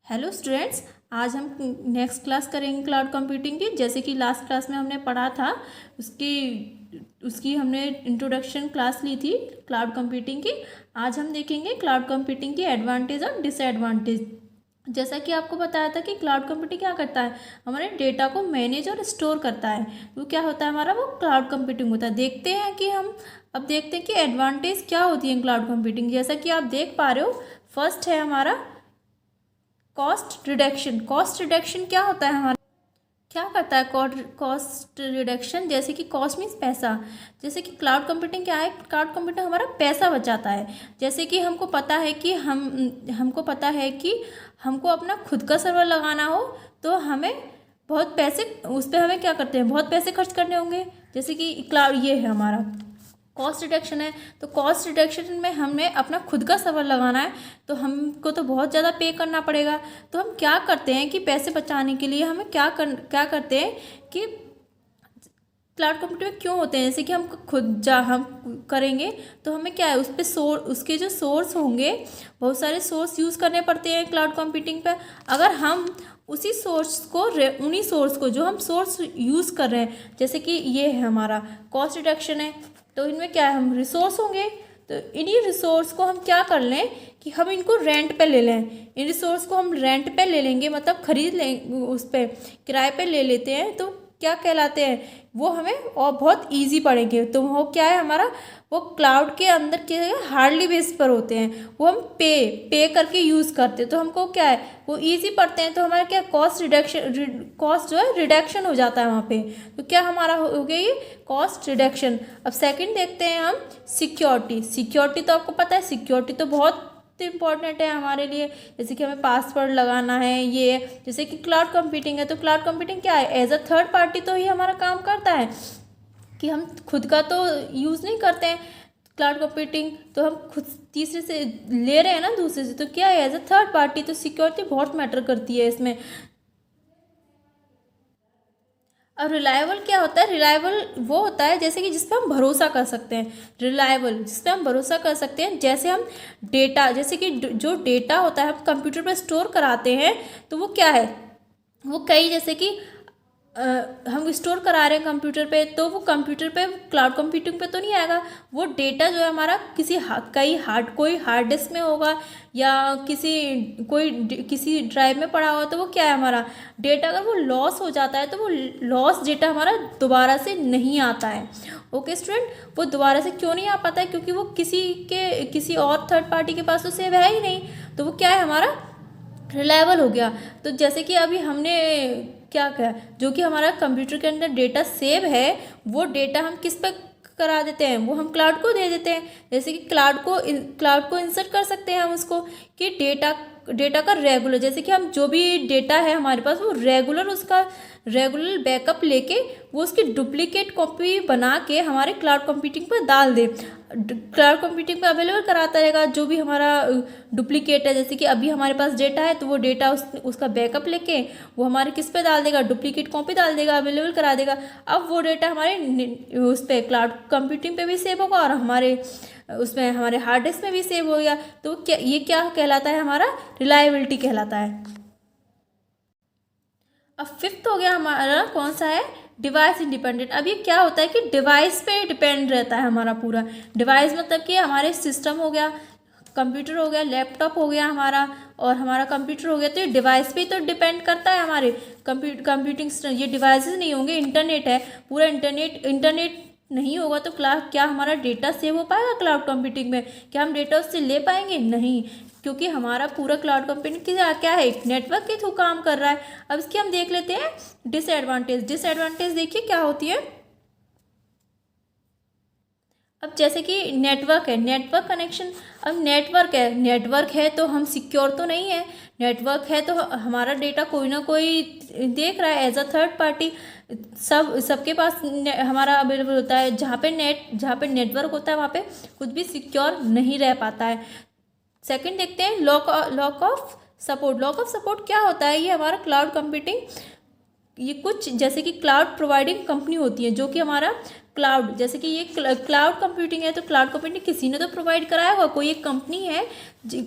Hello students, आज हम next class करेंगे क्लाउड कंप्यूटिंग की। जैसे कि लास्ट क्लास में हमने पढ़ा था उसकी उसकी हमने इंट्रोडक्शन क्लास ली थी क्लाउड कंप्यूटिंग की। आज हम देखेंगे क्लाउड कंप्यूटिंग की एडवांटेज और डिसएडवांटेज। जैसा कि आपको बताया था कि क्लाउड कंप्यूटिंग क्या करता है, हमारे डेटा को मैनेज और स्टोर करता है। तो क्या होता है हमारा, वो क्लाउड कंप्यूटिंग होता है। देखते हैं कि हम अब देखते हैं कि एडवांटेज क्या होती है क्लाउड कंप्यूटिंग। जैसा कि आप देख पा रहे हो, फर्स्ट है हमारा कॉस्ट रिडक्शन। कॉस्ट रिडक्शन क्या होता है हमारा, क्या करता है कॉस्ट रिडक्शन? जैसे कि कॉस्ट मीन्स पैसा। जैसे कि क्लाउड कंप्यूटिंग क्या है, क्लाउड कंप्यूटिंग हमारा पैसा बचाता है। जैसे कि हमको पता है कि हमको पता है कि हमको अपना खुद का सर्वर लगाना हो तो हमें बहुत पैसे, उस पर हमें क्या करते हैं, बहुत पैसे खर्च करने होंगे। जैसे कि क्लाउड ये है हमारा कॉस्ट रिडक्शन है। तो कॉस्ट रिडक्शन में हमें अपना खुद का सर्वर लगाना है तो हमको तो बहुत ज़्यादा पे करना पड़ेगा। तो हम क्या करते हैं कि पैसे बचाने के लिए हमें क्या करते हैं कि क्लाउड कंप्यूटिंग में क्यों होते हैं, जैसे कि हम करेंगे तो हमें क्या है, उस पर उसके जो सोर्स होंगे, बहुत सारे सोर्स यूज़ करने पड़ते हैं क्लाउड कंप्यूटिंग पे। अगर हम उसी सोर्स को उन्हीं सोर्स को जो हम सोर्स यूज़ कर रहे हैं, जैसे कि ये है हमारा कॉस्ट रिडक्शन है, तो इनमें क्या है, हम रिसोर्स होंगे। तो इन्हीं रिसोर्स को हम क्या कर लें कि हम इनको रेंट पे ले लें। इन रिसोर्स को हम रेंट पे ले लेंगे, मतलब खरीद लें, उस पर किराए पे ले लेते हैं। तो क्या कहलाते हैं वो, हमें और बहुत इजी पड़ेंगे। तो वो क्या है हमारा, वो क्लाउड के अंदर के हार्डली बेस पर होते हैं, वो हम पे करके यूज़ करते हैं। तो हमको क्या है, वो इजी पड़ते हैं। तो हमारा क्या, कॉस्ट जो है रिडक्शन हो जाता है वहाँ पे। तो क्या हमारा हो गया ये कॉस्ट रिडक्शन। अब सेकंड देखते हैं हम सिक्योरिटी। सिक्योरिटी तो आपको पता है, सिक्योरिटी तो बहुत इंपॉर्टेंट है हमारे लिए। जैसे कि हमें पासवर्ड लगाना है, ये जैसे कि क्लाउड कंप्यूटिंग है। तो क्लाउड कंप्यूटिंग क्या है, एज अ थर्ड पार्टी तो ही हमारा काम करता है कि हम खुद का तो यूज़ नहीं करते हैं क्लाउड कंप्यूटिंग, तो हम खुद तीसरे से ले रहे हैं ना, दूसरे से। तो क्या है, एज अ थर्ड पार्टी तो सिक्योरिटी बहुत मैटर करती है इसमें। अब रिलायबल क्या होता है, रिलायबल वो होता है जैसे कि जिस पे हम भरोसा कर सकते हैं। रिलायबल जिस पे हम भरोसा कर सकते हैं, जैसे हम डेटा, जैसे कि जो डेटा होता है हम कंप्यूटर पर स्टोर कराते हैं, तो वो क्या है, वो कई जैसे कि हम स्टोर करा रहे हैं कंप्यूटर पे, तो वो कंप्यूटर पे क्लाउड कंप्यूटिंग पे तो नहीं आएगा। वो डेटा जो है हमारा कोई हार्ड डिस्क में होगा या किसी ड्राइव में पड़ा होगा। तो वो क्या है हमारा डेटा, अगर वो लॉस हो जाता है तो वो लॉस डेटा हमारा दोबारा से नहीं आता है। ओके स्टूडेंट, वो दोबारा से क्यों नहीं आ पाता है, क्योंकि वो किसी और थर्ड पार्टी के पास तो सेव है ही नहीं। तो वो क्या है हमारा रिलायबल हो गया। तो जैसे कि अभी हमने क्या कहा, जो कि हमारा कंप्यूटर के अंदर डेटा सेव है, वो डेटा हम किस पे करा देते हैं, वो हम क्लाउड को दे देते हैं। जैसे कि क्लाउड को इंसर्ट कर सकते हैं हम उसको, कि डेटा का रेगुलर, जैसे कि हम जो भी डेटा है हमारे पास, वो रेगुलर बैकअप लेके वो उसकी डुप्लीकेट कॉपी बना के हमारे क्लाउड कंप्यूटिंग पर डाल दे। क्लाउड कंप्यूटिंग पे अवेलेबल कराता रहेगा जो भी हमारा डुप्लीकेट है। जैसे कि अभी हमारे पास डेटा है, तो वो डेटा उसका बैकअप लेके वो हमारे किस पे डाल देगा, डुप्लीकेट कॉपी डाल देगा, अवेलेबल करा देगा। अब वो डेटा हमारे उस पर क्लाउड कंप्यूटिंग पे भी सेव होगा और उसमें हमारे हार्ड डिस्क में भी सेव हो गया। तो ये क्या कहलाता है, हमारा रिलायबिलिटी कहलाता है। अब फिफ्थ हो गया हमारा, कौन सा है, डिवाइस इंडिपेंडेंट। अब ये क्या होता है कि डिवाइस पे डिपेंड रहता है हमारा पूरा। डिवाइस मतलब कि हमारे सिस्टम हो गया, कंप्यूटर हो गया, लैपटॉप हो गया हमारा, और हमारा कंप्यूटर हो गया। तो ये डिवाइस पे तो डिपेंड करता है हमारे कंप्यूटिंग सिस्टम। ये डिवाइसेस नहीं होंगे, इंटरनेट है पूरा, इंटरनेट नहीं होगा तो क्या हमारा डेटा सेव हो पाएगा क्लाउड कंप्यूटिंग में? क्या हम डेटा उससे ले पाएंगे? नहीं, क्योंकि हमारा पूरा क्लाउड कंप्यूटिंग क्या है, एक नेटवर्क के थ्रू काम कर रहा है। अब इसकी हम देख लेते हैं डिसएडवांटेज देखिए क्या होती है। अब जैसे कि नेटवर्क कनेक्शन। अब नेटवर्क है तो हम सिक्योर तो नहीं है। नेटवर्क है तो हमारा डेटा कोई ना कोई देख रहा है, एज अ थर्ड पार्टी। सबके पास हमारा अवेलेबल होता है। जहाँ पे नेटवर्क होता है वहाँ पे कुछ भी सिक्योर नहीं रह पाता है। सेकंड देखते हैं lock of support. Lock of support क्या होता है, ये हमारा क्लाउड कंप्यूटिंग ये कुछ जैसे कि क्लाउड प्रोवाइडिंग कंपनी होती है, जो कि हमारा क्लाउड, जैसे कि ये क्लाउड कंप्यूटिंग है, तो क्लाउड कंप्यूटिंग किसी ने तो प्रोवाइड कराया होगा, कोई एक कंपनी है,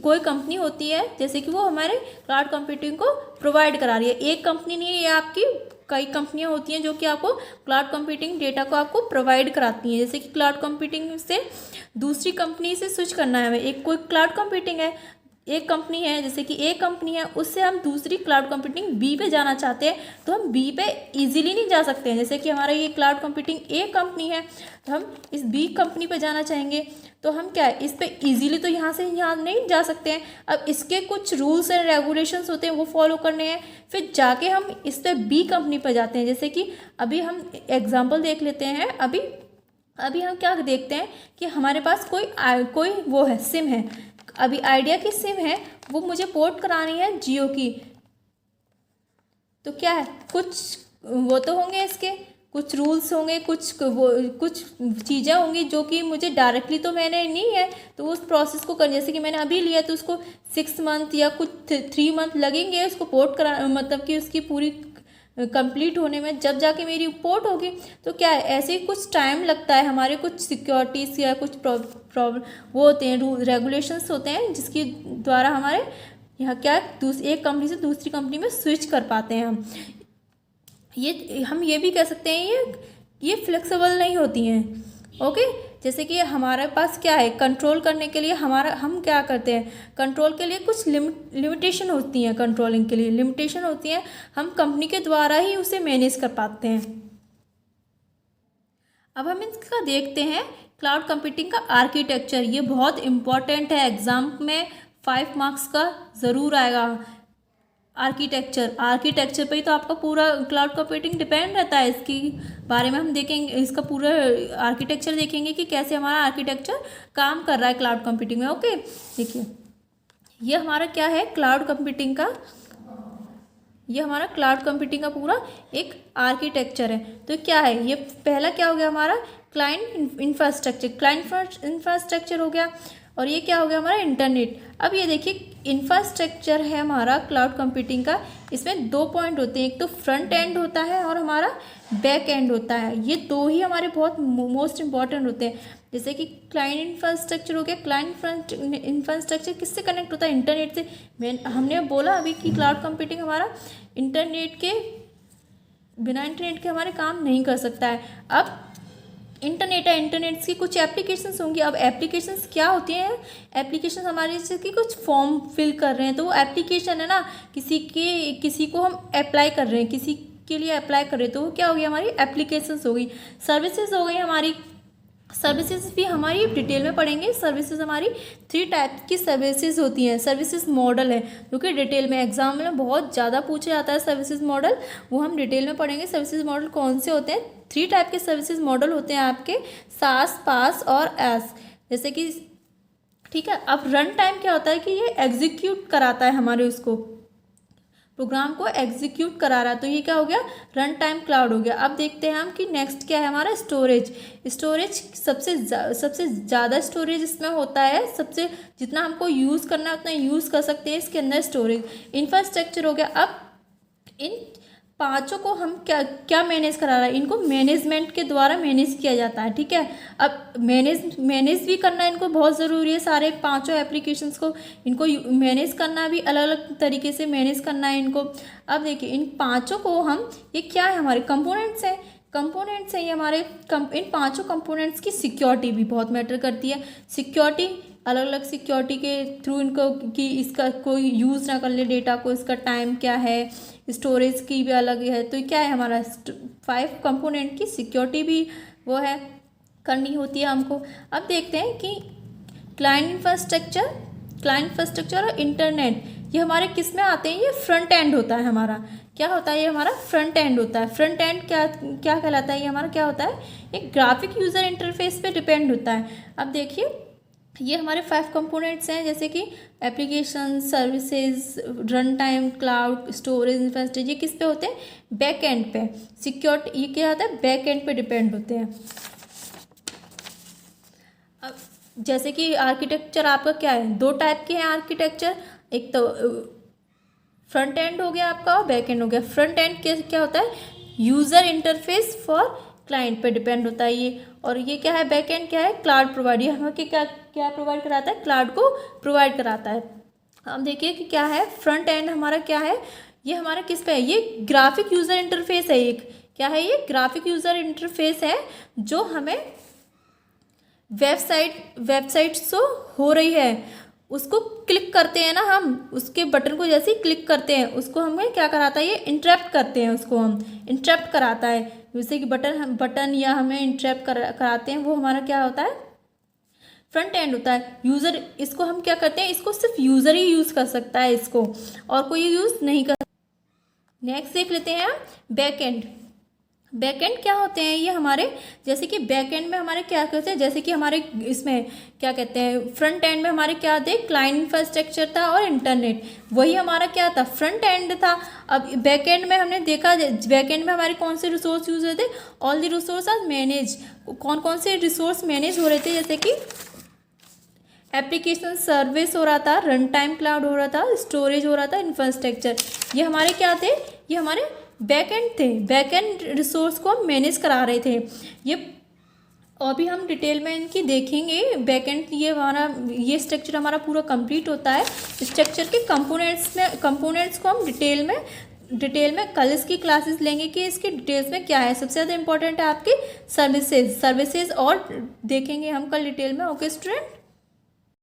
कोई कंपनी होती है जैसे कि वो हमारे क्लाउड कंप्यूटिंग को प्रोवाइड करा रही है। एक कंपनी नहीं है, ये आपकी कई कंपनियां होती हैं जो कि आपको क्लाउड कंप्यूटिंग डेटा को आपको प्रोवाइड कराती हैं। जैसे कि क्लाउड कंप्यूटिंग से दूसरी कंपनी से स्विच करना है हमें, एक कोई क्लाउड कंप्यूटिंग है, एक कंपनी है, जैसे कि एक कंपनी है, उससे हम दूसरी क्लाउड कंप्यूटिंग बी पे जाना चाहते हैं, तो हम बी पे इजीली नहीं जा सकते हैं। जैसे कि हमारा ये क्लाउड कंप्यूटिंग ए कंपनी है, तो हम इस बी कंपनी पे जाना चाहेंगे, तो हम क्या है, इस पे इजीली तो यहाँ से यहाँ नहीं जा सकते हैं। अब इसके कुछ रूल्स एंड रेगुलेशंस होते हैं, वो फॉलो करने हैं, फिर जाके हम इस पे बी कंपनी पर जाते हैं। जैसे कि अभी हम एग्जाम्पल देख लेते हैं। अभी हम क्या देखते हैं कि हमारे पास कोई वो है, सिम है, अभी आइडिया की सिम है, वो मुझे पोर्ट करानी है जियो की, तो क्या है, कुछ वो तो होंगे, इसके कुछ रूल्स होंगे, कुछ चीज़ें होंगी जो कि मुझे डायरेक्टली तो मैंने नहीं है, तो उस प्रोसेस को कर, जैसे कि मैंने अभी लिया तो उसको 6 मंथ या कुछ 3 मंथ लगेंगे उसको पोर्ट करा, मतलब कि उसकी पूरी कंप्लीट होने में, जब जाके मेरी पोर्ट होगी। तो क्या है, ऐसे ही कुछ टाइम लगता है, हमारे कुछ सिक्योरिटीज़ या कुछ प्रॉब्लम वो होते हैं, रूल रेगुलेशंस होते हैं, जिसके द्वारा हमारे यहाँ क्या एक कंपनी से दूसरी कंपनी में स्विच कर पाते हैं हम ये भी कह सकते हैं ये फ्लेक्सिबल नहीं होती हैं। ओके, जैसे कि हमारे पास क्या है, कंट्रोल करने के लिए हम क्या करते हैं, कंट्रोल के लिए कुछ लिमिटेशन होती हैं, कंट्रोलिंग के लिए लिमिटेशन होती हैं, हम कंपनी के द्वारा ही उसे मैनेज कर पाते हैं। अब हम इसका देखते हैं क्लाउड कंप्यूटिंग का आर्किटेक्चर। ये बहुत इंपॉर्टेंट है, एग्जाम में 5 मार्क्स का ज़रूर आएगा। आर्किटेक्चर पे ही तो आपका पूरा क्लाउड कंप्यूटिंग डिपेंड रहता है। इसके बारे में हम देखेंगे, इसका पूरा आर्किटेक्चर देखेंगे कि कैसे हमारा आर्किटेक्चर काम कर रहा है क्लाउड कंप्यूटिंग में। ओके, देखिए ये हमारा क्या है, क्लाउड कंप्यूटिंग का, ये हमारा क्लाउड कंप्यूटिंग का पूरा एक आर्किटेक्चर है। तो क्या है, ये पहला क्या हो गया हमारा, क्लाइंट इंफ्रास्ट्रक्चर हो गया, और ये क्या हो गया हमारा, इंटरनेट। अब ये देखिए इंफ्रास्ट्रक्चर है हमारा क्लाउड कंप्यूटिंग का, इसमें 2 पॉइंट होते हैं, एक तो फ्रंट एंड होता है और हमारा बैक एंड होता है। ये दो ही हमारे बहुत मोस्ट इंपॉर्टेंट होते हैं। जैसे कि क्लाइंट इंफ्रास्ट्रक्चर हो गया, क्लाइंट इंफ्रास्ट्रक्चर किससे कनेक्ट होता है, इंटरनेट से। हमने बोला अभी कि क्लाउड कंप्यूटिंग हमारा बिना इंटरनेट के हमारे काम नहीं कर सकता है। अब इंटरनेट है, इंटरनेट की कुछ एप्लीकेशंस होंगी। अब एप्लीकेशंस क्या होती हैं, एप्लीकेशंस हमारे जैसे कि कुछ फॉर्म फिल कर रहे हैं, तो वो एप्लीकेशन है ना, किसी को हम अप्लाई कर रहे हैं, किसी के लिए अप्लाई कर रहे हैं, तो वो क्या होगी, हमारी एप्लीकेशंस हो गई। सर्विसेज हो गई हमारी, सर्विसेज भी हमारी डिटेल में पढ़ेंगे। सर्विसेज हमारी 3 टाइप की सर्विसेज होती हैं। सर्विसेज मॉडल है जो कि डिटेल में एग्जाम में बहुत ज़्यादा पूछा जाता है, सर्विसेज मॉडल, वो हम डिटेल में पढ़ेंगे। सर्विसेज मॉडल कौन से होते हैं, 3 टाइप के सर्विसेज मॉडल होते हैं आपके, सास, पास और एस, जैसे कि ठीक है। अब रन टाइम क्या होता है कि ये एग्जीक्यूट कराता है हमारे उसको, प्रोग्राम को एग्जीक्यूट करा रहा है, तो ये क्या हो गया, रन टाइम क्लाउड हो गया। अब देखते हैं हम कि नेक्स्ट क्या है हमारा, स्टोरेज सबसे ज़्यादा स्टोरेज इसमें होता है, सबसे जितना हमको यूज़ करना है उतना यूज़ कर सकते हैं इसके अंदर स्टोरेज। इंफ्रास्ट्रक्चर हो गया। अब इन पांचों को हम क्या मैनेज करा रहा है, इनको मैनेजमेंट के द्वारा मैनेज किया जाता है, ठीक है। अब मैनेज भी करना इनको बहुत ज़रूरी है, सारे 5 एप्लीकेशंस को इनको मैनेज करना भी अलग अलग तरीके से मैनेज करना है इनको। अब देखिए इन 5 को हम, ये क्या है हमारे कंपोनेंट्स हैं ये हमारे इन 5 कंपोनेंट्स की सिक्योरिटी भी बहुत मैटर करती है। सिक्योरिटी अलग अलग सिक्योरिटी के थ्रू इनको, कि इसका कोई यूज़ ना कर ले डेटा को, इसका टाइम क्या है, स्टोरेज की भी अलग है। तो क्या है हमारा 5 कंपोनेंट की सिक्योरिटी भी वो है, करनी होती है हमको। अब देखते हैं कि क्लाइंट इंफ्रास्ट्रक्चर और इंटरनेट, ये हमारे किस में आते हैं, ये फ्रंट एंड होता है हमारा। क्या होता है, ये हमारा फ्रंट एंड होता है। फ्रंट एंड क्या कहलाता है, ये हमारा क्या होता है, एक ग्राफिक यूज़र इंटरफेस पे डिपेंड होता है। अब देखिए ये हमारे 5 कंपोनेंट्स हैं, जैसे कि application, services, run time, cloud, storage, infrastructure, ये किस पे होते हैं, बैक एंड पे। सिक्योरिटी ये क्या होता है, बैक एंड पे डिपेंड होते हैं। अब जैसे कि आर्किटेक्चर आपका क्या है, 2 टाइप के हैं आर्किटेक्चर, एक तो फ्रंट एंड हो गया आपका और बैक एंड हो गया। फ्रंट एंड क्या होता है, यूज़र इंटरफेस फॉर क्लाइंट पे डिपेंड होता है ये। और ये क्या है, बैक एंड क्या है, क्लाउड प्रोवाइड, ये हमें क्या क्या प्रोवाइड कराता है, क्लाउड को प्रोवाइड कराता है। हम देखिए कि क्या है, फ्रंट एंड हमारा क्या है, ये हमारा किस पे है, ये ग्राफिक यूज़र इंटरफेस है। एक क्या है, ये ग्राफिक यूज़र इंटरफेस है जो हमें वेबसाइट शो हो रही है, उसको क्लिक करते हैं ना हम, उसके बटन को जैसे ही क्लिक करते हैं उसको हमें क्या कराता है, ये इंटरप्ट करते हैं, उसको हम इंटरप्ट कराता है। जैसे कि बटन या हमें इंटरप्ट कराते हैं, वो हमारा क्या होता है, फ्रंट एंड होता है। यूज़र, इसको हम क्या करते हैं, इसको सिर्फ यूज़र ही यूज़ कर सकता है, इसको और कोई यूज़ नहीं कर। नेक्स्ट देख लेते हैं बैक एंड। बैक एंड क्या होते हैं, ये हमारे जैसे कि बैक एंड में हमारे क्या कहते हैं, जैसे कि हमारे इसमें क्या कहते हैं, फ्रंट एंड में हमारे क्या थे, क्लाइंट इंफ्रास्ट्रक्चर था और इंटरनेट, वही हमारा क्या था, फ्रंट एंड था। अब बैक एंड में हमने देखा, बैक एंड में हमारे कौन से रिसोर्स यूज होते थे, all the resource are manage, कौन कौन से रिसोर्स मैनेज हो रहे थे, जैसे कि एप्लीकेशन सर्विस हो रहा था, रन टाइम क्लाउड हो रहा था, स्टोरेज हो रहा था, इंफ्रास्ट्रक्चर, ये हमारे क्या थे, ये हमारे बैक एंड थे। बैक एंड रिसोर्स को हम मैनेज करा रहे थे ये। और भी हम डिटेल में इनकी देखेंगे। बैक एंड ये हमारा, ये स्ट्रक्चर हमारा पूरा कंप्लीट होता है। स्ट्रक्चर के कंपोनेंट्स को हम डिटेल में कल इसकी क्लासेस लेंगे कि इसकी डिटेल्स में क्या है। सबसे ज़्यादा इंपॉर्टेंट है आपकी सर्विसेज और देखेंगे हम कल डिटेल में। Okay student.